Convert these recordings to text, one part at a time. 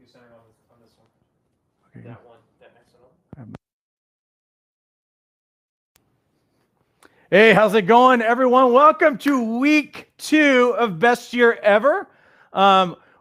You center on this one. Okay. That one. That next one. Hey, how's it going, everyone? Welcome to week 2 of Best Year Ever.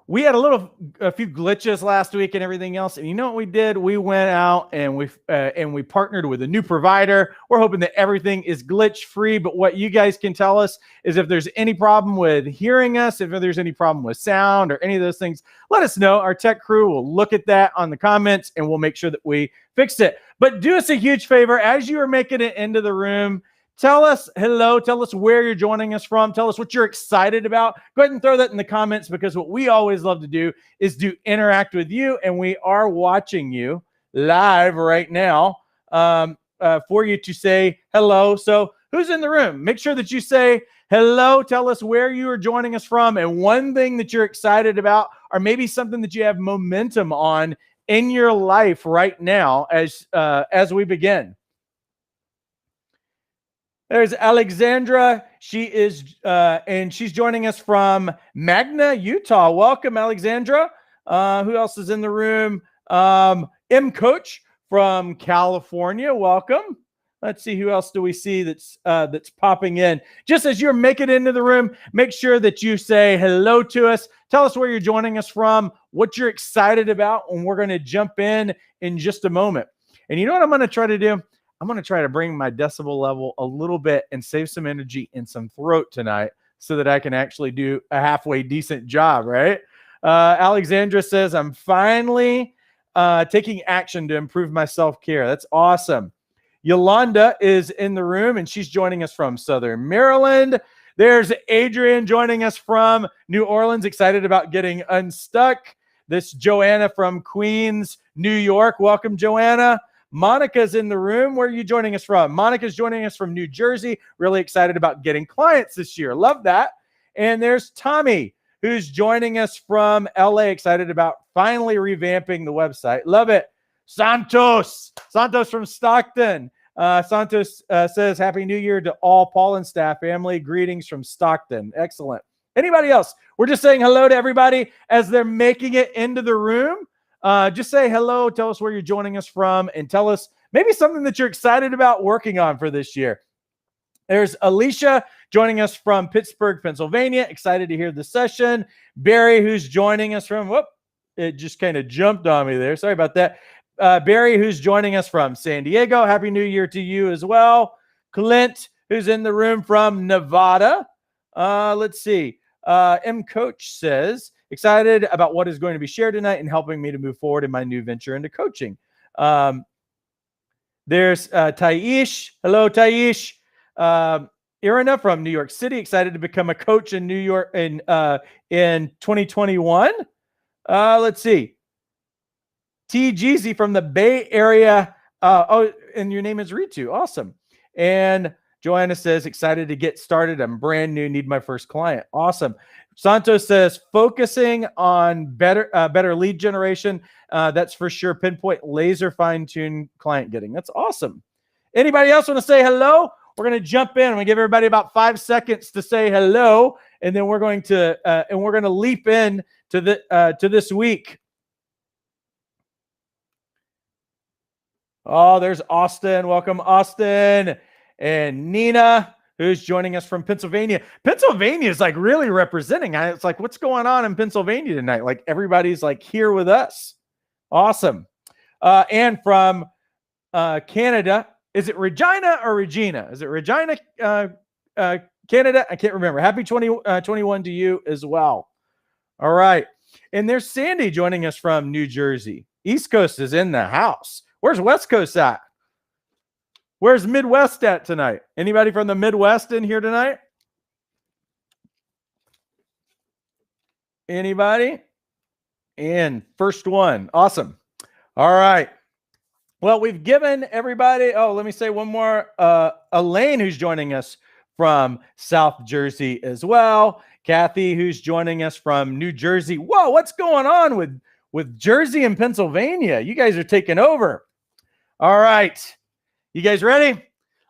We had a few glitches last week and everything else, and you know what we did? We went out and we partnered with a new provider. We're hoping that everything is glitch free, but what you guys can tell us is if there's any problem with hearing us, if there's any problem with sound or any of those things, let us know. Our tech crew will look at that on the comments and we'll make sure that we fix it. But do us a huge favor as you are making it into the room. Tell us hello. Tell us where you're joining us from. Tell us what you're excited about. Go ahead and throw that in the comments, because what we always love to do is to interact with you, and we are watching you live right now for you to say hello. So who's in the room? Make sure that you say hello. Tell us where you are joining us from and one thing that you're excited about, or maybe something that you have momentum on in your life right now as we begin. There's Alexandra. She is, and she's joining us from Magna, Utah. Welcome, Alexandra. Who else is in the room? M. Coach from California. Welcome. Let's see, who else do we see that's popping in? Just as you're making it into the room, make sure that you say hello to us. Tell us where you're joining us from, what you're excited about, and we're going to jump in just a moment. And you know what I'm going to try to do? I'm going to try to bring my decibel level a little bit and save some energy and some throat tonight so that I can actually do a halfway decent job, right? Alexandra says, I'm finally taking action to improve my self-care. That's awesome. Yolanda is in the room, and she's joining us from Southern Maryland. There's Adrian joining us from New Orleans, excited about getting unstuck. This Joanna from Queens, New York. Welcome, Joanna. Monica's in the room. Where are you joining us from? Monica's joining us from New Jersey. Really excited about getting clients this year. Love that. And there's Tommy, who's joining us from LA. Excited about finally revamping the website. Love it. Santos from Stockton. Santos says, Happy New Year to all Paul and staff family. Greetings from Stockton. Excellent. Anybody else? We're just saying hello to everybody as they're making it into the room. Just say hello, tell us where you're joining us from, and tell us maybe something that you're excited about working on for this year. There's Alicia joining us from Pittsburgh, Pennsylvania. Excited to hear the session. Barry, who's joining us from, it just kind of jumped on me there. Sorry about that. Barry, who's joining us from San Diego. Happy New Year to you as well. Clint, who's in the room from Nevada. Let's see. M. Coach says, excited about what is going to be shared tonight and helping me to move forward in my new venture into coaching. There's Taish. Hello, Taish. Irina from New York City, excited to become a coach in New York in 2021. Let's see. T. Jeezy from the Bay Area. And your name is Ritu. Awesome. And Joanna says, excited to get started. I'm brand new, need my first client. Awesome. Santos says, focusing on better lead generation. That's for sure. Pinpoint, laser fine-tuned client getting. That's awesome. Anybody else want to say hello? We're going to jump in. I'm going to give everybody about 5 seconds to say hello, and then we're going to leap in to this week. Oh, there's Austin. Welcome, Austin. And Nina, who's joining us from Pennsylvania. Pennsylvania is like really representing. It's like, what's going on in Pennsylvania tonight? Like everybody's like here with us. Awesome. And from Canada, is it Regina or Regina? Is it Regina, Canada? I can't remember. Happy 2021 to you as well. All right. And there's Sandy joining us from New Jersey. East Coast is in the house. Where's West Coast at? Where's Midwest at tonight? Anybody from the Midwest in here tonight? Anybody? And first one. Awesome. All right. Well, we've given everybody, let me say one more. Elaine, who's joining us from South Jersey as well. Kathy, who's joining us from New Jersey. Whoa, what's going on with Jersey and Pennsylvania? You guys are taking over. All right. You guys ready?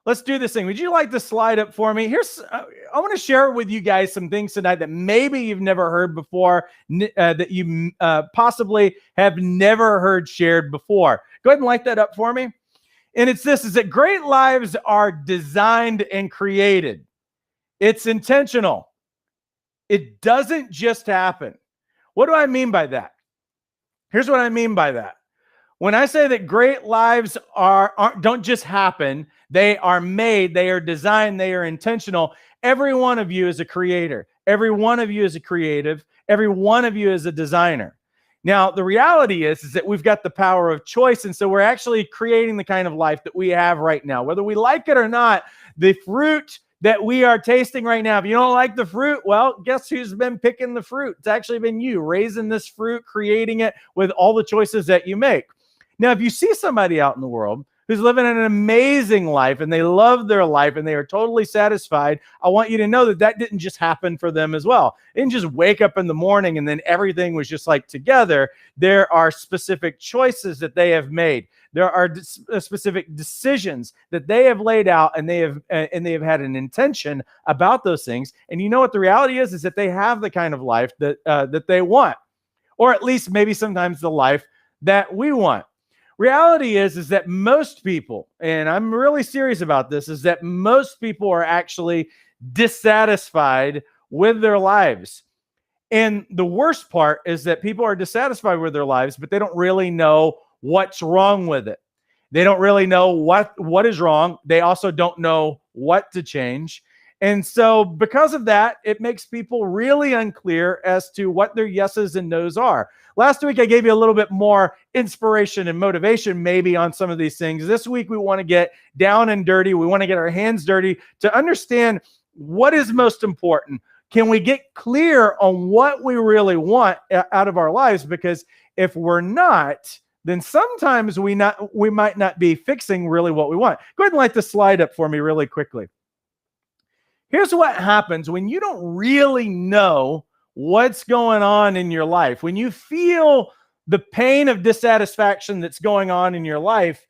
Let's do this thing. Would you like to slide up for me? I want to share with you guys some things tonight that maybe you've never heard before, that you possibly have never heard shared before. Go ahead and light that up for me. And it's this, is that great lives are designed and created. It's intentional. It doesn't just happen. What do I mean by that? Here's what I mean by that. When I say that great lives don't just happen, they are made, they are designed, they are intentional. Every one of you is a creator. Every one of you is a creative. Every one of you is a designer. Now, the reality is that we've got the power of choice, and so we're actually creating the kind of life that we have right now. Whether we like it or not, the fruit that we are tasting right now, if you don't like the fruit, well, guess who's been picking the fruit? It's actually been you, raising this fruit, creating it with all the choices that you make. Now, if you see somebody out in the world who's living an amazing life and they love their life and they are totally satisfied, I want you to know that that didn't just happen for them as well. They didn't just wake up in the morning and then everything was just like together. There are specific choices that they have made. There are specific decisions that they have laid out, and they have had an intention about those things. And you know what the reality is that they have the kind of life that they want, or at least maybe sometimes the life that we want. Reality is that most people, and I'm really serious about this, is that most people are actually dissatisfied with their lives. And the worst part is that people are dissatisfied with their lives, but they don't really know what's wrong with it. They don't really know what is wrong. They also don't know what to change. And so because of that, it makes people really unclear as to what their yeses and nos are. Last week, I gave you a little bit more inspiration and motivation maybe on some of these things. This week, we want to get down and dirty. We want to get our hands dirty to understand what is most important. Can we get clear on what we really want out of our lives? Because if we're not, then sometimes we might not be fixing really what we want. Go ahead and light the slide up for me really quickly. Here's what happens when you don't really know what's going on in your life. When you feel the pain of dissatisfaction that's going on in your life,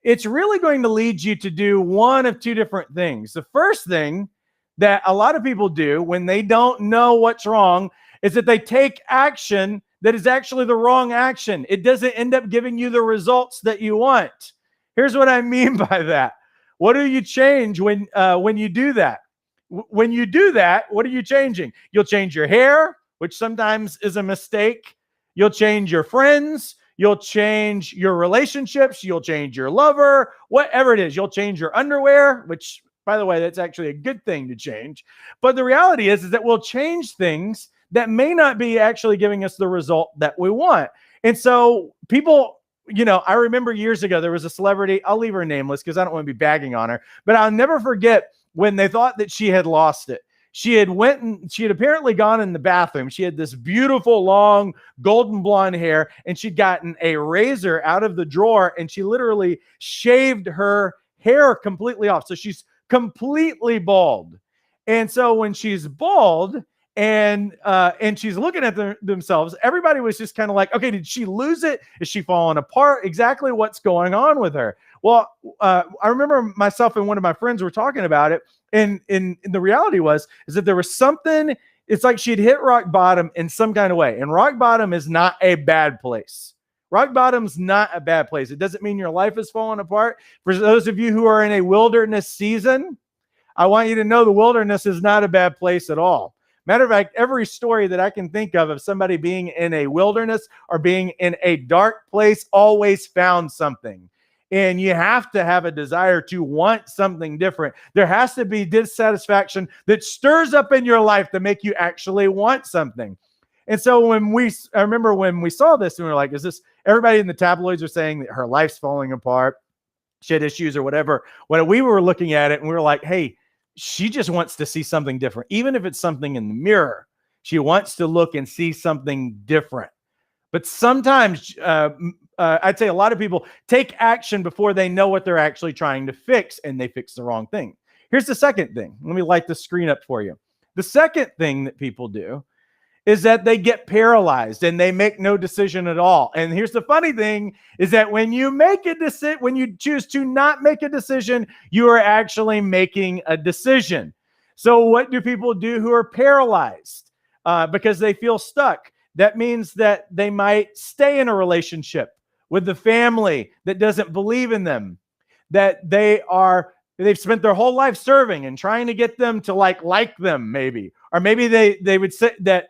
it's really going to lead you to do one of two different things. The first thing that a lot of people do when they don't know what's wrong is that they take action that is actually the wrong action. It doesn't end up giving you the results that you want. Here's what I mean by that. What do you change when you do that? When you do that, what are you changing? You'll change your hair, which sometimes is a mistake. You'll change your friends. You'll change your relationships. You'll change your lover, whatever it is. You'll change your underwear, which, by the way, that's actually a good thing to change. But the reality is that we'll change things that may not be actually giving us the result that we want. And so people, I remember years ago, there was a celebrity, I'll leave her nameless because I don't want to be bagging on her, but I'll never forget when they thought that she had lost it. She had apparently gone in the bathroom. She had this beautiful, long, golden blonde hair, and she'd gotten a razor out of the drawer, and she literally shaved her hair completely off. So she's completely bald. And so when she's bald and she's looking at themselves, everybody was just kind of like, okay, did she lose it? Is she falling apart? Exactly what's going on with her? Well, I remember myself and one of my friends were talking about it, and the reality is that there was something. It's like she'd hit rock bottom in some kind of way, and rock bottom is not a bad place. Rock bottom's not a bad place. It doesn't mean your life is falling apart. For those of you who are in a wilderness season, I want you to know the wilderness is not a bad place at all. Matter of fact, every story that I can think of somebody being in a wilderness or being in a dark place always found something. And you have to have a desire to want something different. There has to be dissatisfaction that stirs up in your life to make you actually want something. And so I remember when we saw this and we were like, is this, everybody in the tabloids are saying that her life's falling apart, she had issues or whatever. When we were looking at it and we were like, hey, she just wants to see something different. Even if it's something in the mirror, she wants to look and see something different. But sometimes I'd say a lot of people take action before they know what they're actually trying to fix, and they fix the wrong thing. Here's the second thing. Let me light the screen up for you. The second thing that people do is that they get paralyzed and they make no decision at all. And here's the funny thing is that when you make a decision, when you choose to not make a decision, you are actually making a decision. So what do people do who are paralyzed because they feel stuck? That means that they might stay in a relationship with the family that doesn't believe in them, that they've spent their whole life serving and trying to get them to like them maybe, or maybe they would say that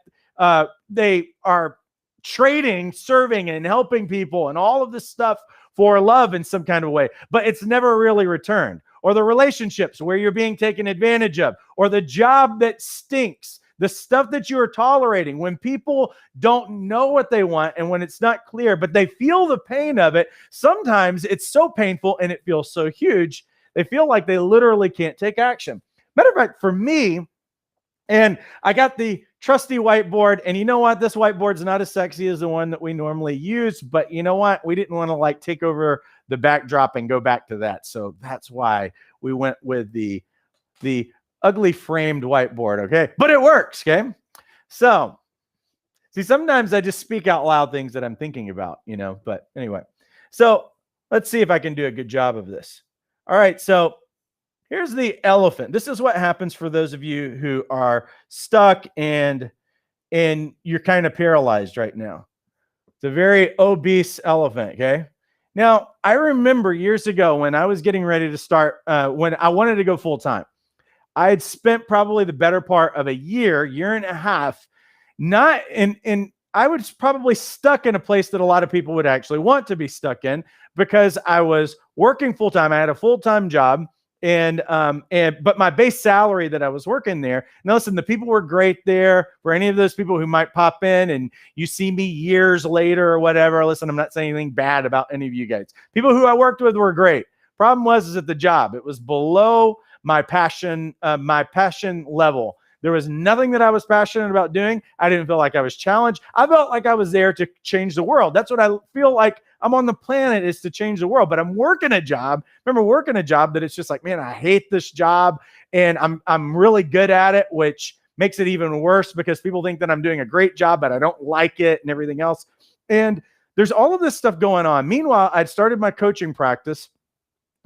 they are trading, serving, and helping people and all of this stuff for love in some kind of way, but it's never really returned. Or the relationships where you're being taken advantage of, or the job that stinks, the stuff that you are tolerating when people don't know what they want and when it's not clear, but they feel the pain of it. Sometimes it's so painful and it feels so huge, they feel like they literally can't take action. Matter of fact, for me, and I got the trusty whiteboard, and you know what? This whiteboard's not as sexy as the one that we normally use, but you know what? We didn't want to take over the backdrop and go back to that. So that's why we went with the ugly framed whiteboard, okay? But it works, okay? So, see, sometimes I just speak out loud things that I'm thinking about, but anyway. So let's see if I can do a good job of this. All right, so here's the elephant. This is what happens for those of you who are stuck and you're kind of paralyzed right now. It's a very obese elephant, okay? Now, I remember years ago when I was getting ready to start, when I wanted to go full-time. I had spent probably the better part of a year and a half, not in I was probably stuck in a place that a lot of people would actually want to be stuck in, because I was working full-time. I had a full-time job. But my base salary that I was working there, now listen, the people were great there. For any of those people who might pop in and you see me years later or whatever, listen, I'm not saying anything bad about any of you guys. People who I worked with were great. Problem was at the job, it was below my passion level. There was nothing that I was passionate about doing. I didn't feel like I was challenged. I felt like I was there to change the world. That's what I feel like I'm on the planet, is to change the world. But I'm working a job. Remember working a job that it's just like, man, I hate this job and I'm really good at it, which makes it even worse because people think that I'm doing a great job, but I don't like it and everything else. And there's all of this stuff going on. Meanwhile, I'd started my coaching practice.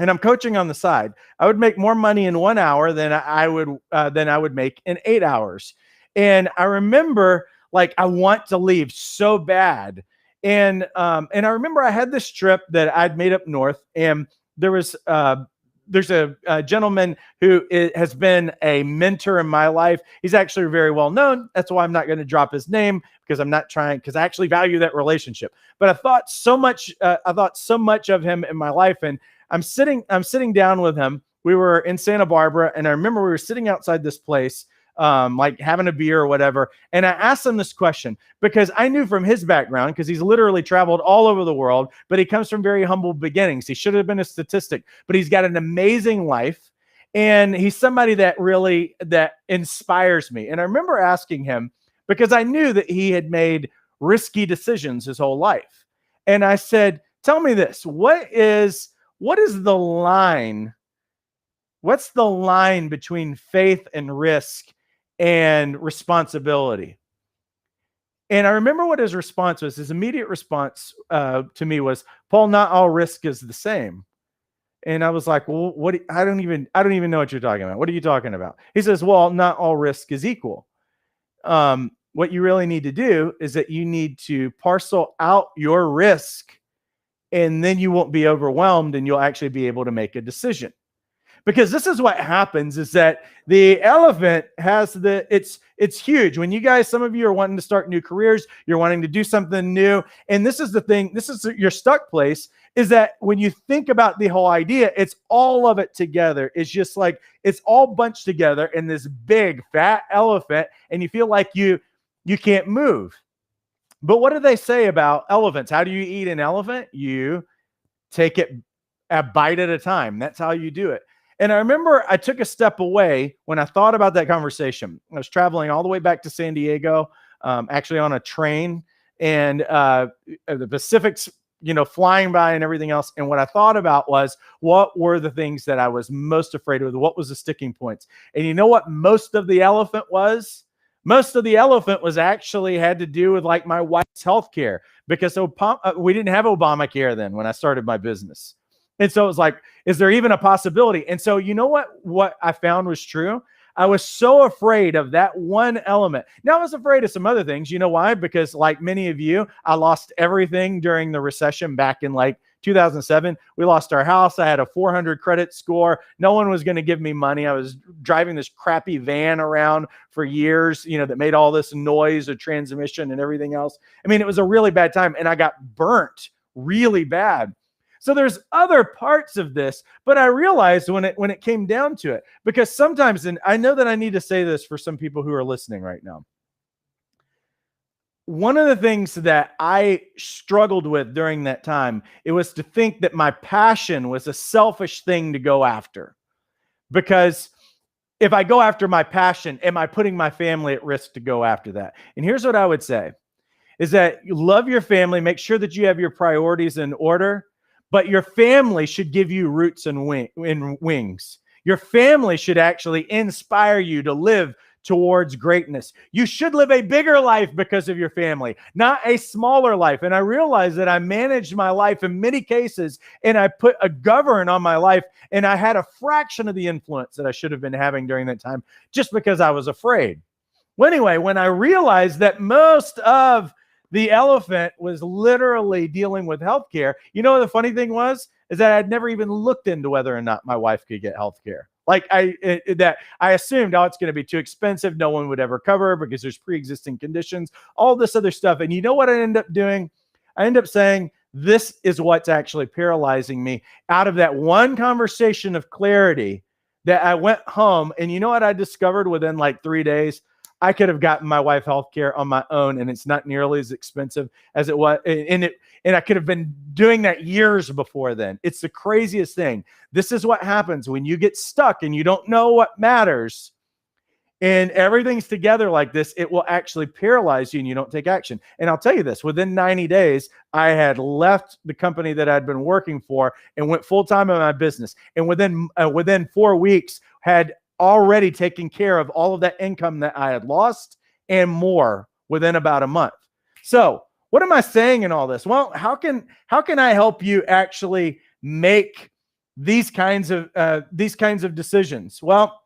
And I'm coaching on the side. I would make more money in 1 hour than I would make in 8 hours. And I remember, I want to leave so bad. And I remember I had this trip that I'd made up north, and there's a gentleman who has been a mentor in my life. He's actually very well known. That's why I'm not going to drop his name, because I actually value that relationship. But I thought so much of him in my life, and I'm sitting down with him. We were in Santa Barbara, and I remember we were sitting outside this place, having a beer or whatever. And I asked him this question because I knew from his background, because he's literally traveled all over the world, but he comes from very humble beginnings. He should have been a statistic, but he's got an amazing life. And he's somebody that inspires me. And I remember asking him, because I knew that he had made risky decisions his whole life. And I said, tell me this, what is the line? What's the line between faith and risk and responsibility? And I remember what his response was. His immediate response to me was, Paul, not all risk is the same. And I was like, well, I don't even know what you're talking about. What are you talking about? He says, well, not all risk is equal. What you really need to do is that you need to parcel out your risk, and then you won't be overwhelmed and you'll actually be able to make a decision. Because this is what happens, is that the elephant has it's huge. When you guys, some of you are wanting to start new careers, you're wanting to do something new. And this is the thing, this is your stuck place, is that when you think about the whole idea, it's all of it together. It's just like, it's all bunched together in this big fat elephant, and you feel like you can't move. But what do they say about elephants? How do you eat an elephant? You take it a bite at a time. That's how you do it. And I remember I took a step away when I thought about that conversation. I was traveling all the way back to San Diego, actually on a train, and the Pacific's, flying by and everything else. And what I thought about was, what were the things that I was most afraid of? What was the sticking points? And you know what most of the elephant was? Most of the elephant was actually had to do with like my wife's health care, because we didn't have Obamacare then when I started my business. And so it was like, is there even a possibility? And so you know what I found was true? I was so afraid of that one element. Now I was afraid of some other things. You know why? Because like many of you, I lost everything during the recession back in like 2007. We lost our house. I had a 400 credit score. No one was going to give me money. I was driving this crappy van around for years, that made all this noise, a transmission and everything else. I mean, it was a really bad time, and I got burnt really bad. So there's other parts of this, but I realized when it came down to it, because sometimes, and I know that I need to say this for some people who are listening right now. One of the things that I struggled with during that time, it was to think that my passion was a selfish thing to go after. Because if I go after my passion, am I putting my family at risk to go after that? And here's what I would say, is that you love your family, make sure that you have your priorities in order, but your family should give you roots and wings. Your family should actually inspire you to live towards greatness. You should live a bigger life because of your family, not a smaller life. And I realized that I managed my life in many cases, and I put a govern on my life, and I had a fraction of the influence that I should have been having during that time just because I was afraid. Well, anyway, when I realized that most of the elephant was literally dealing with healthcare, you know, the funny thing is that I'd never even looked into whether or not my wife could get healthcare. Like I assumed, it's going to be too expensive. No one would ever cover because there's pre-existing conditions, all this other stuff. And you know what I ended up doing? I ended up saying, this is what's actually paralyzing me. Out of that one conversation of clarity, that I went home, and you know what I discovered within like 3 days? I could have gotten my wife healthcare on my own, and it's not nearly as expensive as it was. And I could have been doing that years before then. It's the craziest thing. This is what happens when you get stuck and you don't know what matters, and everything's together like this. It will actually paralyze you, and you don't take action. And I'll tell you this, within 90 days, I had left the company that I'd been working for and went full-time in my business. And within 4 weeks, had already taken care of all of that income that I had lost and more within about a month. So what am I saying in all this? Well, how can I help you actually make these kinds of decisions? Well,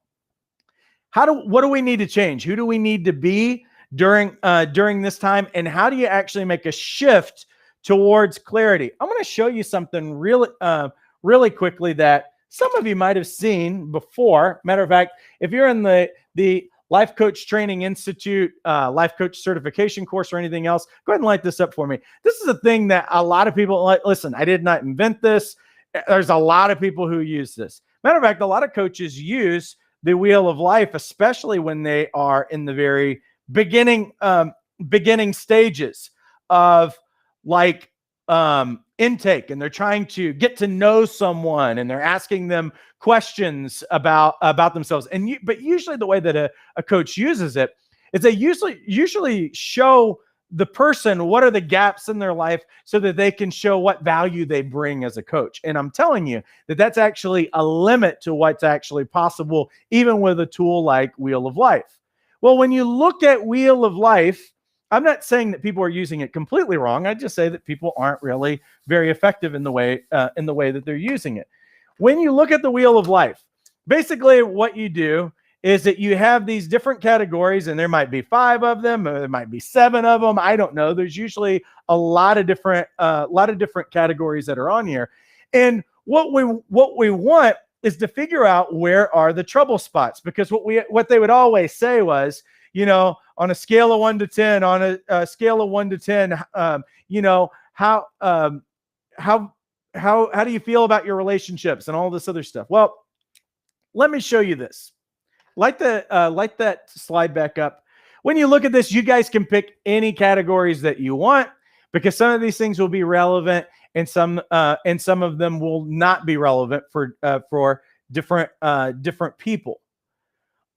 what do we need to change? Who do we need to be during this time? And how do you actually make a shift towards clarity? I'm going to show you something really quickly that some of you might have seen before. Matter of fact, if you're in the Life Coach Training Institute, Life Coach certification course, or anything else, go ahead and light this up for me. This is a thing that a lot of people like. Listen, I did not invent this. There's a lot of people who use this. Matter of fact, a lot of coaches use the Wheel of Life, especially when they are in the very beginning stages of like intake, and they're trying to get to know someone, and they're asking them questions about themselves. But usually the way that a coach uses it is they usually show the person what are the gaps in their life so that they can show what value they bring as a coach. And I'm telling you that that's actually a limit to what's actually possible, even with a tool like Wheel of Life. Well, when you look at Wheel of Life, I'm not saying that people are using it completely wrong. I just say that people aren't really very effective in the way that they're using it. When you look at the Wheel of Life, basically what you do is that you have these different categories, and there might be 5 of them, or there might be 7 of them. I don't know. There's usually a lot of different categories that are on here. And what we want is to figure out where are the trouble spots, because what they would always say was, you know, on a scale of 1 to 10, on a scale of 1 to 10, you know, how do you feel about your relationships and all this other stuff? Well, let me show you this. Light that slide back up. When you look at this, you guys can pick any categories that you want, because some of these things will be relevant, and some of them will not be relevant for different people.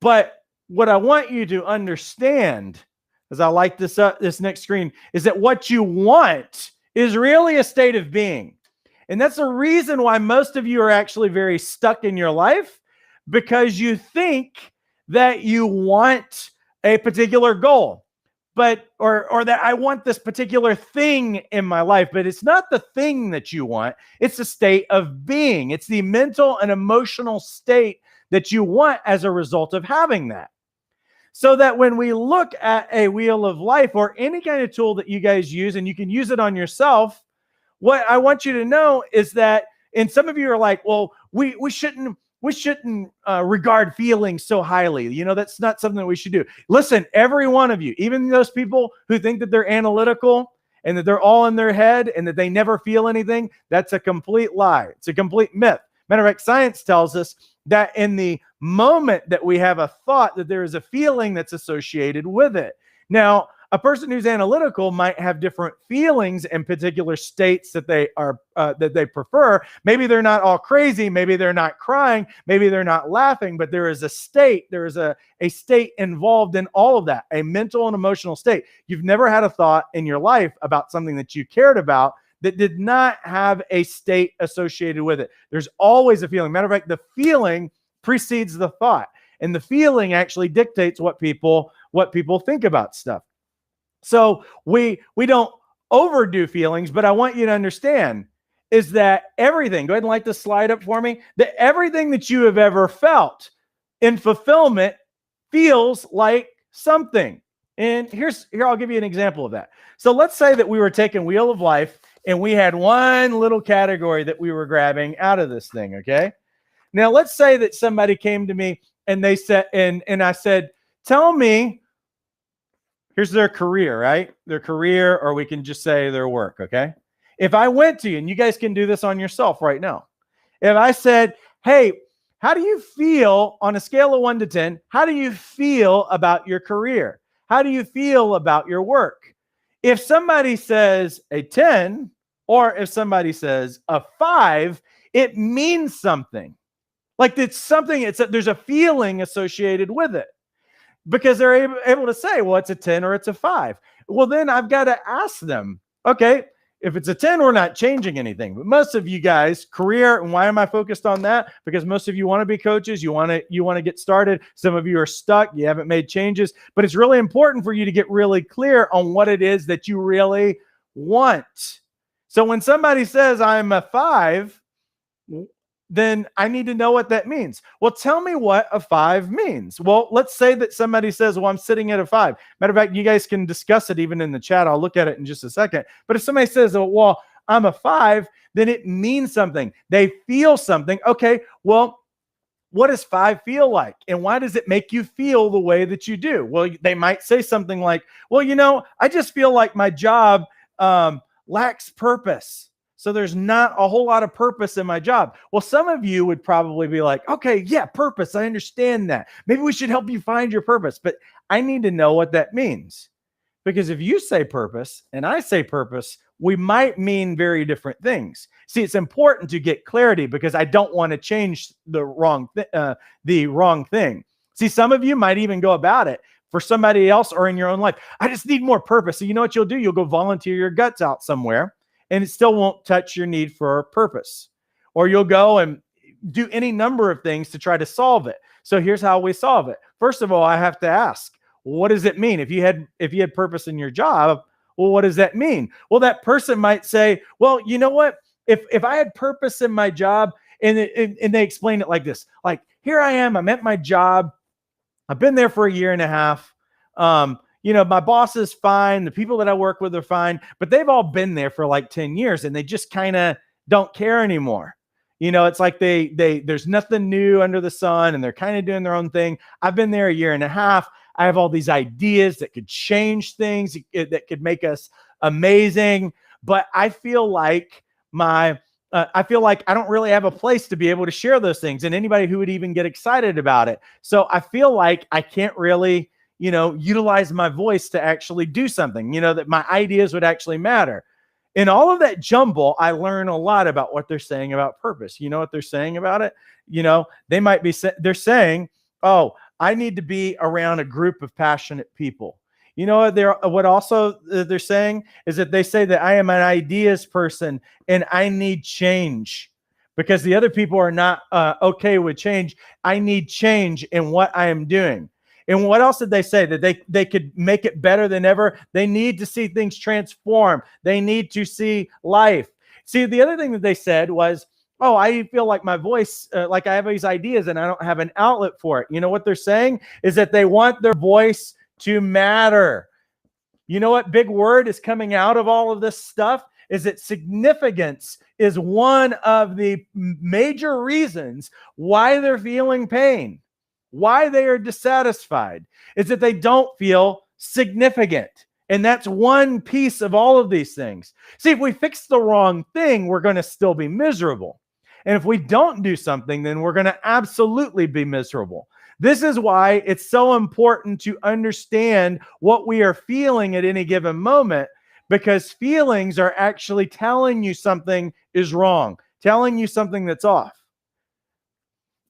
But what I want you to understand, as I light this next screen, is that what you want is really a state of being. And that's the reason why most of you are actually very stuck in your life, because you think that you want a particular goal, but or that I want this particular thing in my life, but it's not the thing that you want. It's the state of being. It's the mental and emotional state that you want as a result of having that. So that when we look at a wheel of life or any kind of tool that you guys use, and you can use it on yourself, what I want you to know is that, and some of you are like, well, we shouldn't regard feelings so highly. You know, that's not something that we should do. Listen, every one of you, even those people who think that they're analytical and that they're all in their head and that they never feel anything, that's a complete lie. It's a complete myth. Matter of fact, science tells us that in the moment that we have a thought, that there is a feeling that's associated with it. Now, a person who's analytical might have different feelings in particular states that they are that they prefer. Maybe they're not all crazy. Maybe they're not crying. Maybe they're not laughing. But there is a state. There is a state involved in all of that, a mental and emotional state. You've never had a thought in your life about something that you cared about that did not have a state associated with it. There's always a feeling. Matter of fact, the feeling precedes the thought, and the feeling actually dictates what people think about stuff. So we don't overdo feelings, but I want you to understand is that everything, go ahead and light this slide up for me, that everything that you have ever felt in fulfillment feels like something. And here, I'll give you an example of that. So let's say that we were taking Wheel of Life and we had one little category that we were grabbing out of this thing, okay? Now, let's say that somebody came to me and they said, and I said, tell me, here's their career, right? Their career, or we can just say their work, okay? If I went to you, and you guys can do this on yourself right now. If I said, hey, how do you feel on a scale of 1 to 10? How do you feel about your career? How do you feel about your work? If somebody says a 10, or if somebody says a 5, it means something. Like it's something, there's a feeling associated with it. Because they're able to say, well, it's a 10 or it's a 5. Well, then I've got to ask them, okay, if it's a 10, we're not changing anything. But most of you guys, career, and why am I focused on that? Because most of you want to be coaches. You want to get started. Some of you are stuck. You haven't made changes. But it's really important for you to get really clear on what it is that you really want. So when somebody says I'm a 5, then I need to know what that means. Well, tell me what a 5 means. Well, let's say that somebody says, well, I'm sitting at a 5. Matter of fact, you guys can discuss it even in the chat. I'll look at it in just a second. But if somebody says, oh, well, I'm a 5, then it means something. They feel something. Okay, well, what does 5 feel like? And why does it make you feel the way that you do? Well, they might say something like, well, you know, I just feel like my job lacks purpose. So there's not a whole lot of purpose in my job. Well, some of you would probably be like, okay, yeah, purpose. I understand that. Maybe we should help you find your purpose, but I need to know what that means. Because if you say purpose and I say purpose, we might mean very different things. See, it's important to get clarity because I don't want to change the wrong thing. See, some of you might even go about it for somebody else or in your own life. I just need more purpose. So you know what you'll do? You'll go volunteer your guts out somewhere. And it still won't touch your need for purpose. Or you'll go and do any number of things to try to solve it. So here's how we solve it. First of all, I have to ask, what does it mean? If you had purpose in your job, well, what does that mean? Well, that person might say, well, you know what? If I had purpose in my job, and they explain it like this, like, here I am, I'm at my job. I've been there for 1.5 years. You know, my boss is fine. The people that I work with are fine, but they've all been there for like 10 years and they just kind of don't care anymore. You know, it's like there's nothing new under the sun and they're kind of doing their own thing. I've been there 1.5 years. I have all these ideas that could change things, that could make us amazing. But I feel like I don't really have a place to be able to share those things and anybody who would even get excited about it. So I feel like I can't really, you know, utilize my voice to actually do something, you know, that my ideas would actually matter. In all of that jumble, I learn a lot about what they're saying about purpose. You know what they're saying about it? You know, they're saying, oh, I need to be around a group of passionate people. You know, they're saying is that they say that I am an ideas person and I need change because the other people are not okay with change. I need change in what I am doing. And what else did they say? That they could make it better than ever. They need to see things transform. They need to see life. See, the other thing that they said was, oh, I feel like my voice, like I have these ideas and I don't have an outlet for it. You know what they're saying is that they want their voice to matter. You know what big word is coming out of all of this stuff? Is that significance is one of the major reasons why they're feeling pain, why they are dissatisfied, is that they don't feel significant. And that's one piece of all of these things. See, if we fix the wrong thing, we're going to still be miserable. And if we don't do something, then we're going to absolutely be miserable. This is why it's so important to understand what we are feeling at any given moment, because feelings are actually telling you something is wrong, telling you something that's off.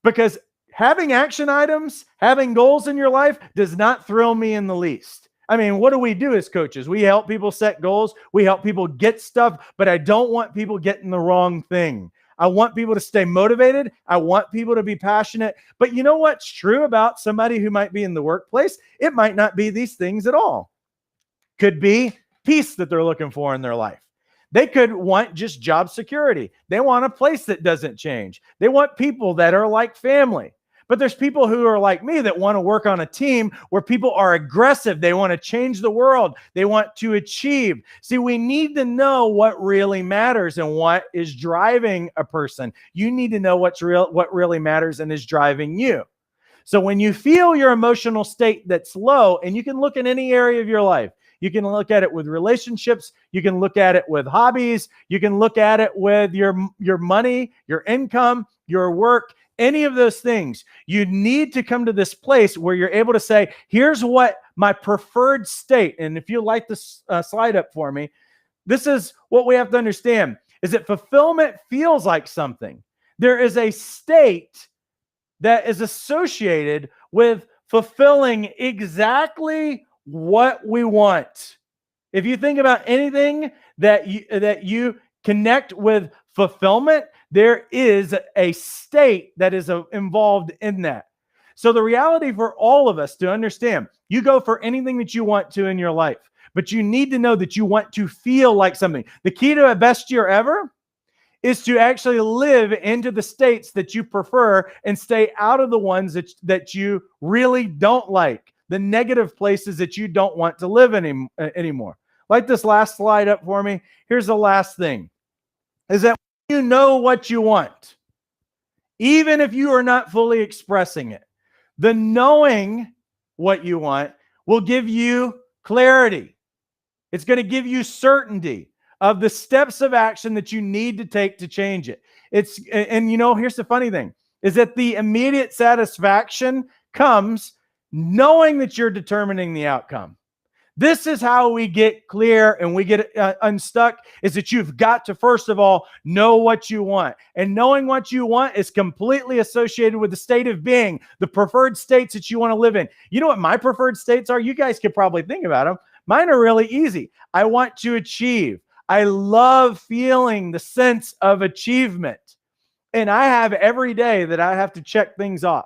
Because having action items, having goals in your life does not thrill me in the least. I mean, what do we do as coaches? We help people set goals. We help people get stuff, but I don't want people getting the wrong thing. I want people to stay motivated. I want people to be passionate. But you know what's true about somebody who might be in the workplace? It might not be these things at all. Could be peace that they're looking for in their life. They could want just job security. They want a place that doesn't change. They want people that are like family. But there's people who are like me that want to work on a team where people are aggressive. They want to change the world. They want to achieve. See, we need to know what really matters and what is driving a person. You need to know what really matters and is driving you. So when you feel your emotional state that's low, and you can look in any area of your life, you can look at it with relationships. You can look at it with hobbies. You can look at it with your money, your income, your work, any of those things. You need to come to this place where you're able to say, here's what my preferred state. And if you light this slide up for me, this is what we have to understand, is that fulfillment feels like something. There is a state that is associated with fulfilling exactly what we want. If you think about anything that you connect with fulfillment, there is a state that is involved in that. So the reality for all of us to understand, you go for anything that you want to in your life, but you need to know that you want to feel like something. The key to a best year ever is to actually live into the states that you prefer and stay out of the ones that you really don't like, the negative places that you don't want to live in anymore. Like this last slide up for me. Here's the last thing, is that you know what you want, even if you are not fully expressing it. The knowing what you want will give you clarity. It's going to give you certainty of the steps of action that you need to take to change it. And you know, here's the funny thing, is that the immediate satisfaction comes knowing that you're determining the outcome. This is how we get clear and we get unstuck, is that you've got to, first of all, know what you want. And knowing what you want is completely associated with the state of being, the preferred states that you want to live in. You know what my preferred states are? You guys could probably think about them. Mine are really easy. I want to achieve. I love feeling the sense of achievement. And I have every day that I have to check things off.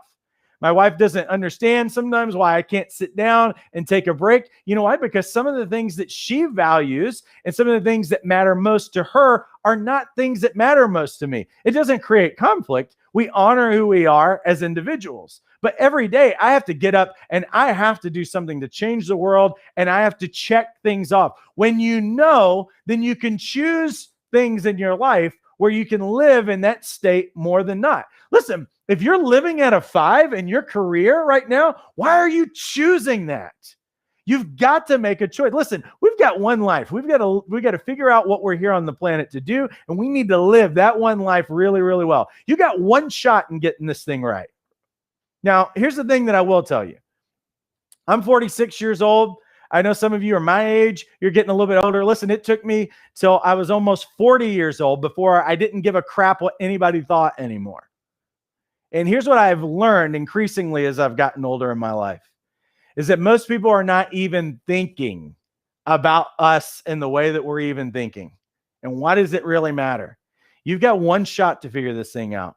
My wife doesn't understand sometimes why I can't sit down and take a break. You know why? Because some of the things that she values and some of the things that matter most to her are not things that matter most to me. It doesn't create conflict. We honor who we are as individuals. But every day I have to get up and I have to do something to change the world, and I have to check things off. When you know, then you can choose things in your life where you can live in that state more than not. Listen, if you're living at a 5 in your career right now, why are you choosing that? You've got to make a choice. Listen, we've got one life. We've got to figure out what we're here on the planet to do, and we need to live that one life really, really well. You got one shot in getting this thing right. Now, here's the thing that I will tell you. I'm 46 years old. I know some of you are my age. You're getting a little bit older. Listen, it took me till I was almost 40 years old before I didn't give a crap what anybody thought anymore. And here's what I've learned increasingly as I've gotten older in my life, is that most people are not even thinking about us in the way that we're even thinking. And why does it really matter? You've got one shot to figure this thing out.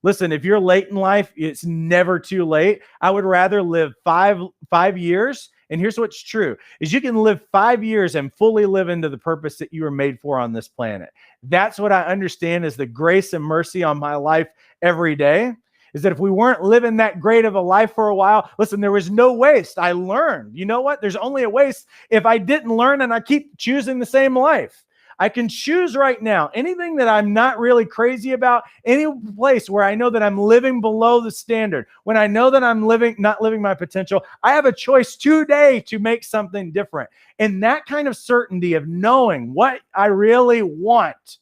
Listen, if you're late in life, it's never too late. I would rather live five years. And here's what's true is you can live 5 years and fully live into the purpose that you were made for on this planet. That's what I understand is the grace and mercy on my life every day. Is that if we weren't living that great of a life for a while, listen, there was no waste. I learned. You know what? There's only a waste if I didn't learn and I keep choosing the same life. I can choose right now anything that I'm not really crazy about, any place where I know that I'm living below the standard, when I know that I'm not living my potential. I have a choice today to make something different. And that kind of certainty of knowing what I really want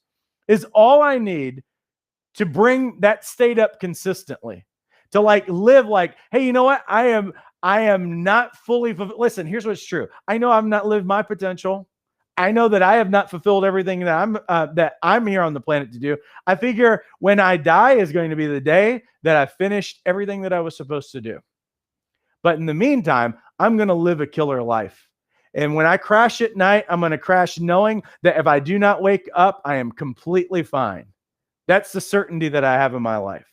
is all I need to bring that state up consistently, to like live like, hey, you know what? I am not fully fulfilled. Listen, here's what's true. I know I've not lived my potential. I know that I have not fulfilled everything that I'm here on the planet to do. I figure when I die is going to be the day that I finished everything that I was supposed to do. But in the meantime, I'm going to live a killer life. And when I crash at night, I'm going to crash knowing that if I do not wake up, I am completely fine. That's the certainty that I have in my life.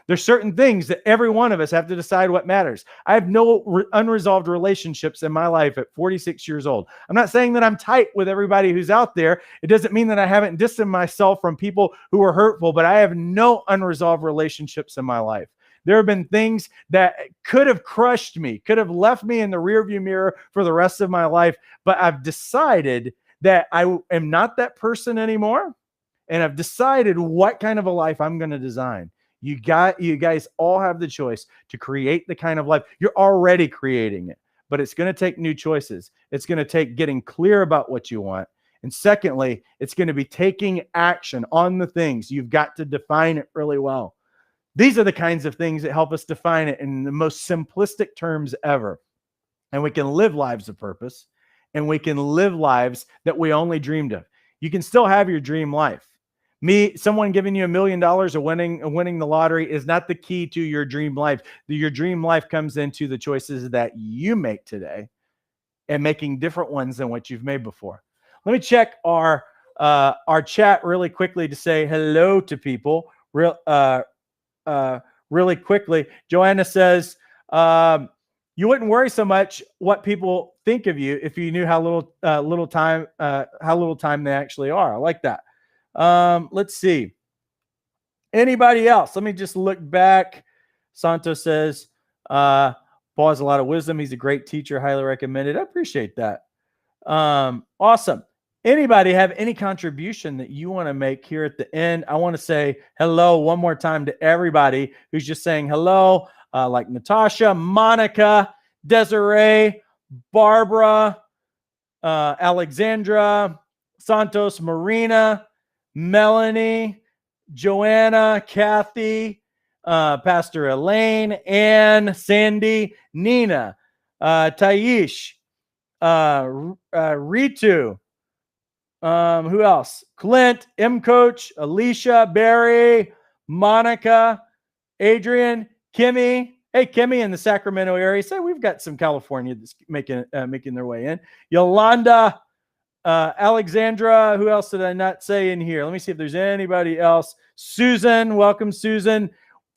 There's certain things that every one of us have to decide what matters. I have no unresolved relationships in my life at 46 years old. I'm not saying that I'm tight with everybody who's out there. It doesn't mean that I haven't distanced myself from people who are hurtful, but I have no unresolved relationships in my life. There have been things that could have crushed me, could have left me in the rearview mirror for the rest of my life, but I've decided that I am not that person anymore, and I've decided what kind of a life I'm going to design. You guys all have the choice to create the kind of life. You're already creating it, but it's going to take new choices. It's going to take getting clear about what you want. And secondly, it's going to be taking action on the things. You've got to define it really well. These are the kinds of things that help us define it in the most simplistic terms ever. And we can live lives of purpose, and we can live lives that we only dreamed of. You can still have your dream life. Someone giving you $1 million or winning the lottery is not the key to your dream life. Your dream life comes into the choices that you make today and making different ones than what you've made before. Let me check our chat really quickly to say hello to people really quickly. Joanna says, you wouldn't worry so much what people think of you if you knew how little time they actually are. I like that. Let's see. Anybody else? Let me just look back. Santos says, Paul has a lot of wisdom. He's a great teacher. Highly recommended. I appreciate that. Awesome. Anybody have any contribution that you want to make here at the end? I want to say hello one more time to everybody who's just saying hello, like Natasha, Monica, Desiree, Barbara, Alexandra, Santos, Marina, Melanie, Joanna, Kathy, Pastor Elaine, Ann, Sandy, Nina, Taish, Ritu, who else? Clint, M Coach, Alicia, Barry, Monica, Adrian, Kimmy. Hey, Kimmy in the Sacramento area. Say we've got some California that's making their way in. Yolanda, Alexandra, who else did I not say in here? Let me see if there's anybody else. Susan, welcome, Susan.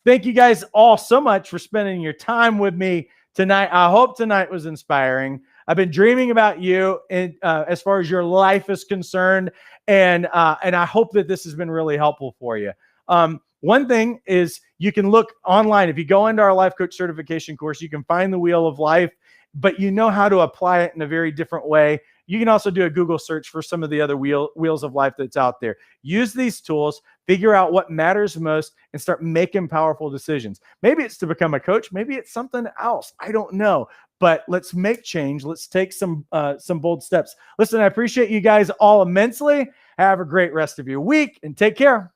Thank you guys all so much for spending your time with me tonight. I hope tonight was inspiring. I've been dreaming about you as far as your life is concerned, and I hope that this has been really helpful for you. One thing is you can look online. If you go into our Life Coach Certification course, you can find the Wheel of Life, but you know how to apply it in a very different way. You can also do a Google search for some of the other wheels of life that's out there. Use these tools, figure out what matters most, and start making powerful decisions. Maybe it's to become a coach. Maybe it's something else. I don't know. But let's make change. Let's take some bold steps. Listen, I appreciate you guys all immensely. Have a great rest of your week and take care.